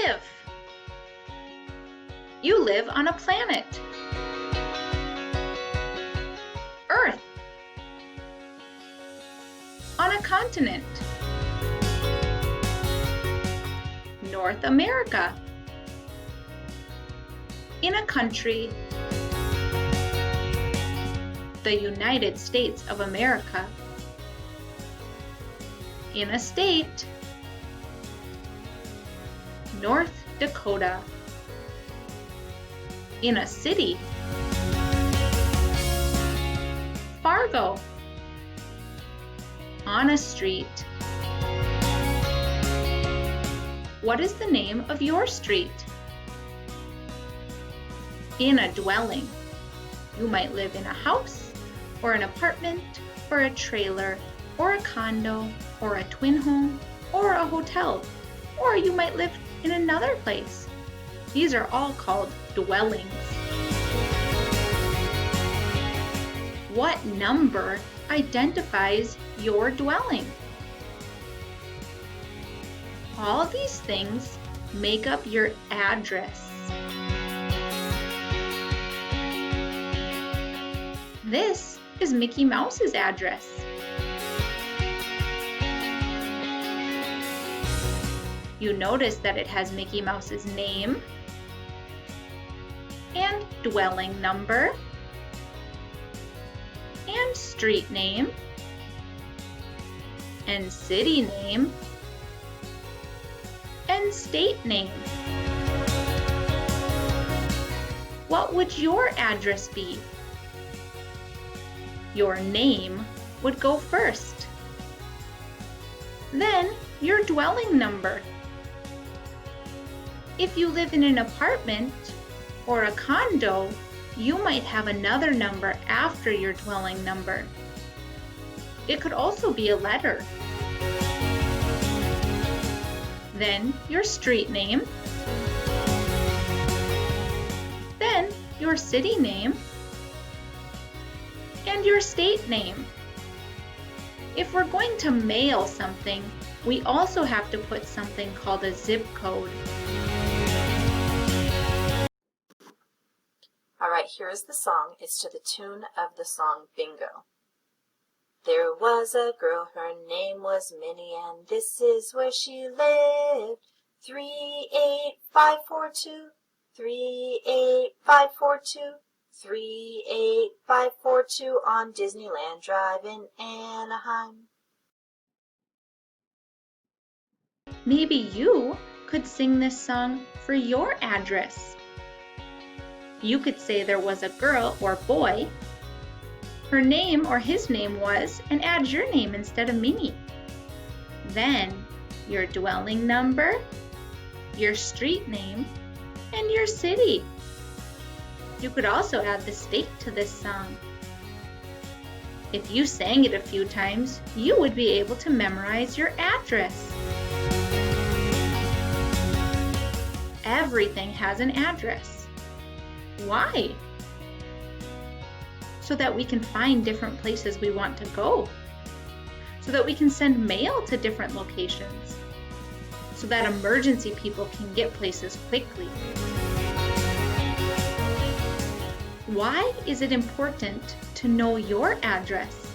live? You live on a planet. Earth. On a continent. North America. In a country. The United States of America. In a state. North Dakota. In a city. Fargo. On a street. What is the name of your street? In a dwelling. You might live in a house, or an apartment, or a trailer, or a condo, or a twin home, or a hotel, or you might live in another place. These are all called dwellings. What number identifies your dwelling? All of these things make up your address. This is Mickey Mouse's address. You notice that it has Mickey Mouse's name and dwelling number and street name and city name and state name. What would your address be? Your name would go first. Then your dwelling number. If you live in an apartment or a condo, you might have another number after your dwelling number. It could also be a letter. Then your street name. Then your city name. And your state name. If we're going to mail something, we also have to put something called a zip code. Alright, here is the song. It's to the tune of the song Bingo. There was a girl, her name was Minnie, and this is where she lived. 38542, 38542, 38542 on Disneyland Drive in Anaheim. Maybe you could sing this song for your address. You could say there was a girl or boy, her name or his name was, and add your name instead of Minnie. Then your dwelling number, your street name, and your city. You could also add the state to this song. If you sang it a few times, you would be able to memorize your address. Everything has an address. Why? So that we can find different places we want to go. So that we can send mail to different locations. So that emergency people can get places quickly. Why is it important to know your address?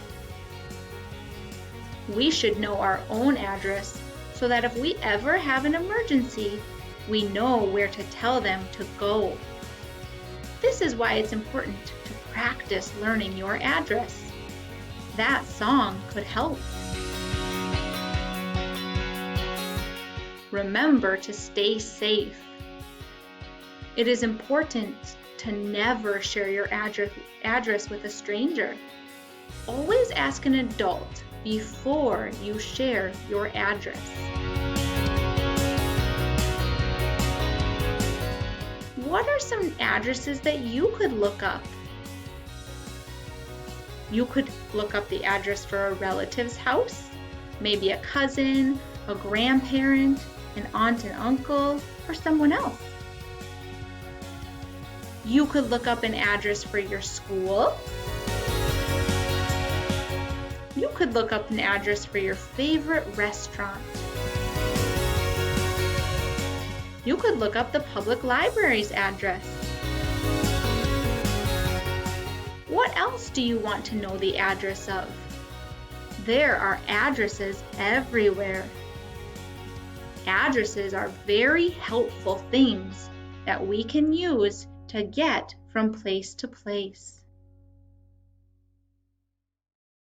We should know our own address so that if we ever have an emergency, we know where to tell them to go. This is why it's important to practice learning your address. That song could help. Remember to stay safe. It is important to never share your address with a stranger. Always ask an adult before you share your address. What are some addresses that you could look up? You could look up the address for a relative's house, maybe a cousin, a grandparent, an aunt and uncle, or someone else. You could look up an address for your school. You could look up an address for your favorite restaurant. You could look up the public library's address. What else do you want to know the address of? There are addresses everywhere. Addresses are very helpful things that we can use to get from place to place.